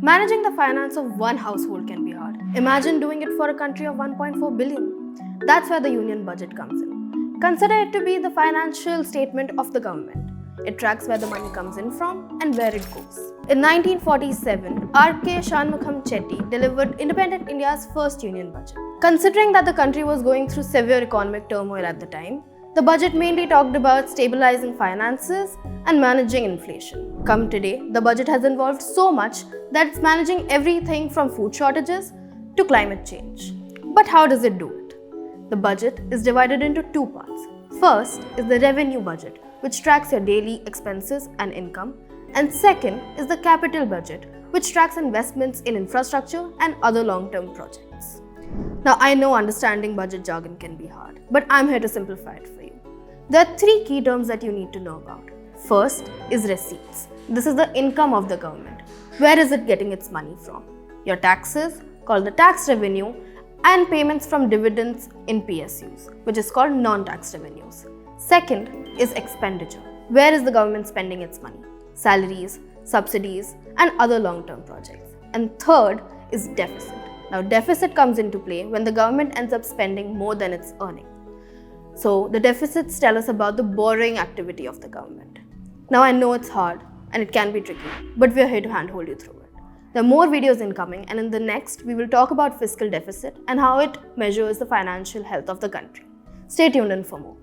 Managing the finance of one household can be hard. Imagine doing it for a country of 1.4 billion. That's where the union budget comes in. Consider it to be the financial statement of the government. It tracks where the money comes in from and where it goes. In 1947, R.K. Shanmugham Chetty delivered independent India's first union budget. Considering that the country was going through severe economic turmoil at the time, the budget mainly talked about stabilizing finances and managing inflation. Come today, the budget has evolved so much that it's managing everything from food shortages to climate change. But how does it do it? The budget is divided into two parts. First is the revenue budget, which tracks your daily expenses and income. And second is the capital budget, which tracks investments in infrastructure and other long-term projects. Now, I know understanding budget jargon can be hard, but I'm here to simplify it for you. There are three key terms that you need to know about. First is receipts. This is the income of the government. Where is it getting its money from? Your taxes, called the tax revenue, and payments from dividends in PSUs, which is called non-tax revenues. Second is expenditure. Where is the government spending its money? Salaries, subsidies, and other long-term projects. And third is deficit. Now, deficit comes into play when the government ends up spending more than it's earning. So, the deficits tell us about the borrowing activity of the government. Now, I know it's hard and it can be tricky, but we're here to handhold you through it. There are more videos incoming, and in the next, we will talk about fiscal deficit and how it measures the financial health of the country. Stay tuned in for more.